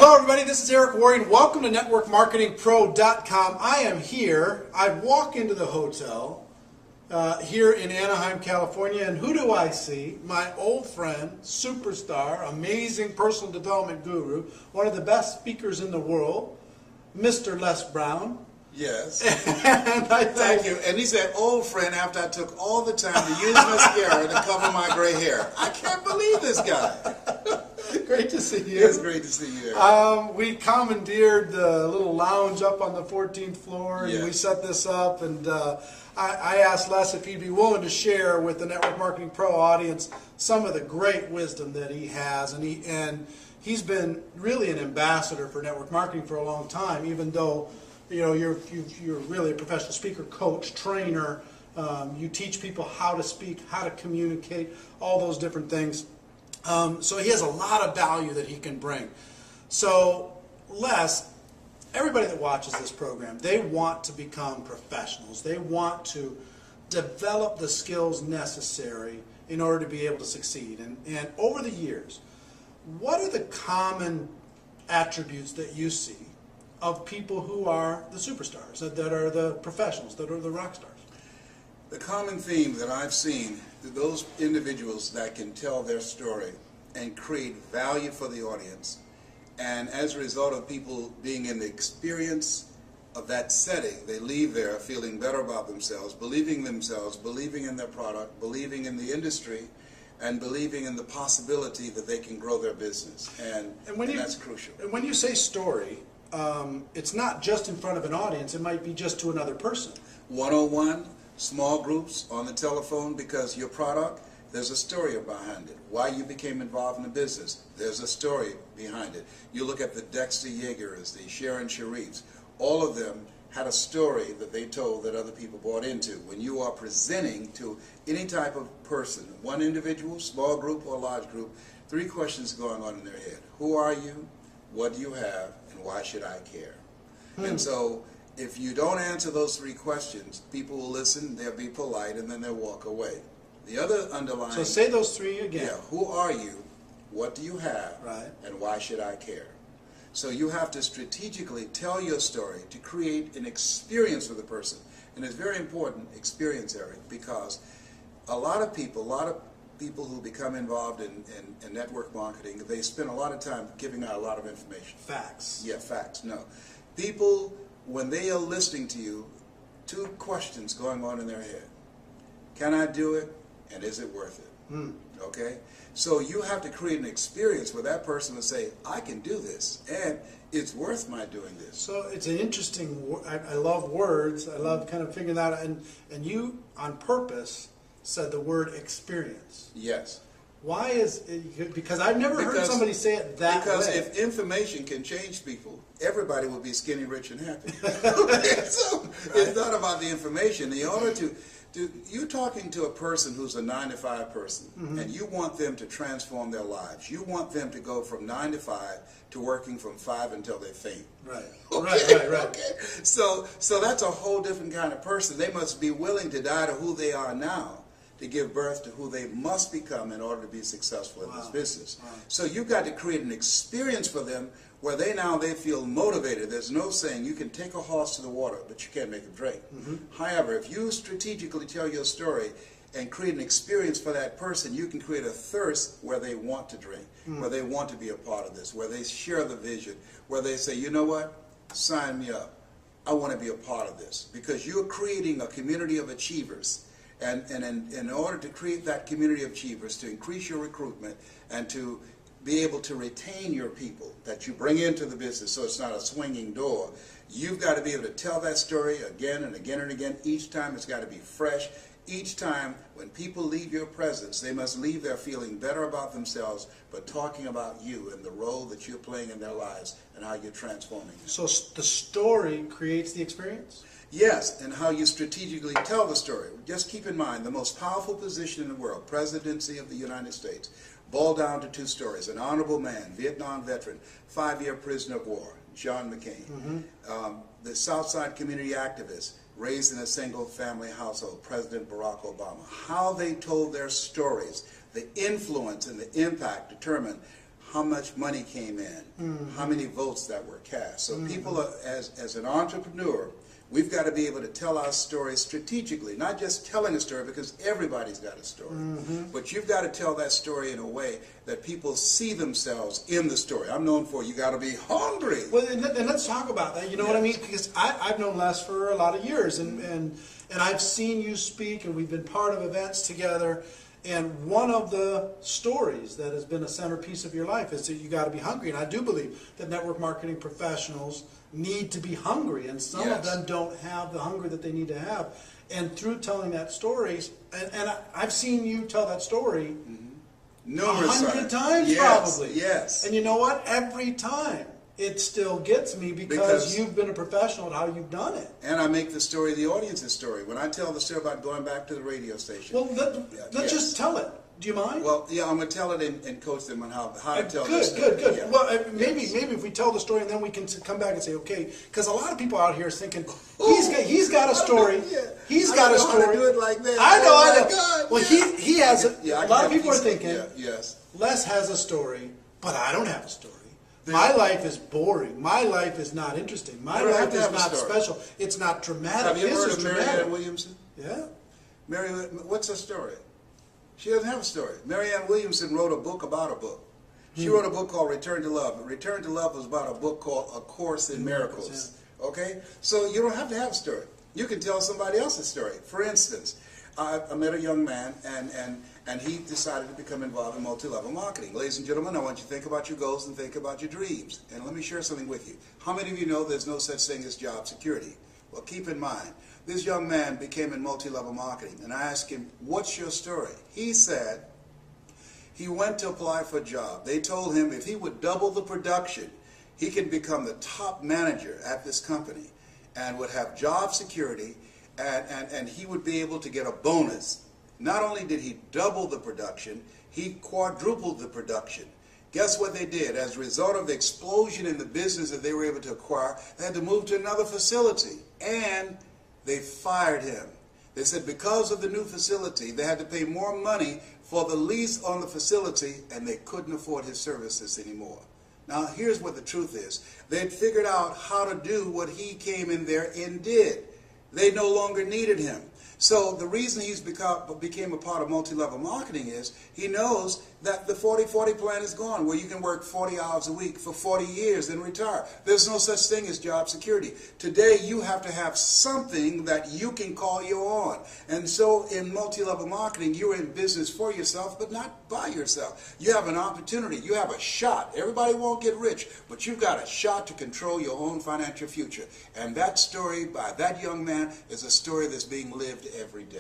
Hello everybody, this is Eric Warren. Welcome to NetworkMarketingPro.com. I am here. I walk into the hotel here in Anaheim, California, and who do I see? My old friend, superstar, amazing personal development guru, one of the best speakers in the world, Mr. Les Brown. Yes. And I Thank you. And he's that old friend after I took all the time to use mascara to cover my gray hair. I can't believe this guy. Great to see you. It's great to see you. We commandeered the little lounge up on the 14th floor, and Yes. we set this up. And I asked Les if he'd be willing to share with the Network Marketing Pro audience some of the great wisdom that he has. And he's been really an ambassador for network marketing for a long time, even though you're really a professional speaker, coach, trainer. You teach people how to speak, how to communicate, all those different things. So he has a lot of value that he can bring. So Les, everybody that watches this program, they want to become professionals. They want to develop the skills necessary in order to be able to succeed. And over the years, what are the common attributes that you see of people who are the superstars, that are the professionals, that are the rock stars? The common theme that I've seen, those individuals that can tell their story and create value for the audience, and as a result of people being in the experience of that setting, they leave there feeling better about themselves, believing in their product, believing in the industry, and believing in the possibility that they can grow their business. And that's crucial. And when you say story, it's not just in front of an audience, it might be just to another person. 101, small groups, on the telephone, because your product, there's a story behind it. Why you became involved in the business, there's a story behind it. You look at the Dexter Yeagers, the Sharon Sharifs, all of them had a story that they told that other people bought into. When you are presenting to any type of person, one individual, small group or large group, 3 questions going on in their head. Who are you? What do you have? And why should I care? And so if you don't answer those 3 questions, people will listen, they'll be polite, and then they'll walk away. The other underlying... So say those 3 again. Yeah, who are you? What do you have? Right. And why should I care? So you have to strategically tell your story to create an experience for the person. And it's very important, experience, Eric, because a lot of people who become involved in network marketing, they spend a lot of time giving out a lot of information. Facts. Yeah, facts, no. People, when they are listening to you, 2 questions going on in their head. Can I do it? And is it worth it? Okay? So you have to create an experience where that person will say, I can do this, and it's worth my doing this. So it's an interesting, I love words, I love kind of figuring that out, and you, on purpose, said the word experience. Yes. Why is it, because I've never heard somebody say it that way. Because if information can change people, everybody will be skinny, rich, and happy. Okay? So it's not about the information. In order to you're talking to a person who's a 9-to-5 person, and you want them to transform their lives. You want them to go from 9 to 5 to working from 5 until they faint. Right. Okay? Right. Okay. So that's a whole different kind of person. They must be willing to die to who they are now to give birth to who they must become in order to be successful in this business. Wow. So you've got to create an experience for them where they feel motivated. There's no saying you can take a horse to the water, but you can't make it drink. However, if you strategically tell your story and create an experience for that person, you can create a thirst where they want to drink, where they want to be a part of this, where they share the vision, where they say, you know what, sign me up. I want to be a part of this. Because you're creating a community of achievers. And in order to create that community of achievers, to increase your recruitment and to be able to retain your people that you bring into the business so it's not a swinging door, you've got to be able to tell that story again and again and again. Each time it's got to be fresh. Each time when people leave your presence, they must leave there feeling better about themselves, but talking about you and the role that you're playing in their lives and how you're transforming them. So the story creates the experience? Yes, and how you strategically tell the story. Just keep in mind, the most powerful position in the world, presidency of the United States, boiled down to 2 stories. An honorable man, Vietnam veteran, 5-year prisoner of war, John McCain. The Southside community activist, raised in a single-family household, President Barack Obama. How they told their stories, the influence and the impact determined how much money came in, how many votes that were cast. So people, are, as an entrepreneur, we've got to be able to tell our story strategically, not just telling a story, because everybody's got a story. But you've got to tell that story in a way that people see themselves in the story. I'm known for you got to be hungry. Well, and let's talk about that. You know what I mean? Because I've known Les for a lot of years, and I've seen you speak, and we've been part of events together. And one of the stories that has been a centerpiece of your life is that you got to be hungry. And I do believe that network marketing professionals need to be hungry, and some of them don't have the hunger that they need to have. And through telling that story, and I've seen you tell that story numerous 100 times probably. Yes. And you know what? Every time it still gets me because you've been a professional at how you've done it. And I make the story the audience's story. When I tell the story about going back to the radio station. Well, let's just tell it. Do you mind? Well, yeah, I'm going to tell it and coach them on how to tell good, this story. Good. Yeah. Well, maybe if we tell the story and then we can come back and say, okay, because a lot of people out here is thinking, he's got a story. He's got a story. I don't know how to do it like that. I know. God, well, he has a lot of people are thinking, yes. Les has a story, but I don't have a story. My life is boring. My life is not interesting. My life is not special. It's not dramatic. Have you ever heard of Marianne Williamson? Yeah. What's her story? She doesn't have a story. Marianne Williamson wrote a book about a book. She wrote a book called Return to Love. Return to Love was about a book called A Course in Miracles. Okay? So you don't have to have a story. You can tell somebody else's story. For instance, I met a young man, and he decided to become involved in multi-level marketing. Ladies and gentlemen, I want you to think about your goals and think about your dreams. And let me share something with you. How many of you know there's no such thing as job security? Well, keep in mind, this young man became in multi-level marketing, and I asked him, what's your story? He said he went to apply for a job. They told him if he would double the production, he could become the top manager at this company and would have job security, and he would be able to get a bonus. Not only did he double the production, he quadrupled the production. Guess what they did? As a result of the explosion in the business that they were able to acquire, they had to move to another facility, and they fired him. They said because of the new facility, they had to pay more money for the lease on the facility, and they couldn't afford his services anymore. Now, here's what the truth is. They'd figured out how to do what he came in there and did. They no longer needed him. So the reason he's became a part of multi-level marketing is he knows that the 40-40 plan is gone, where you can work 40 hours a week for 40 years and retire. There's no such thing as job security. Today you have to have something that you can call your own. And so in multi-level marketing, you're in business for yourself, but not by yourself. You have an opportunity. You have a shot. Everybody won't get rich, but you've got a shot to control your own financial future. And that story by that young man is a story that's being lived every day.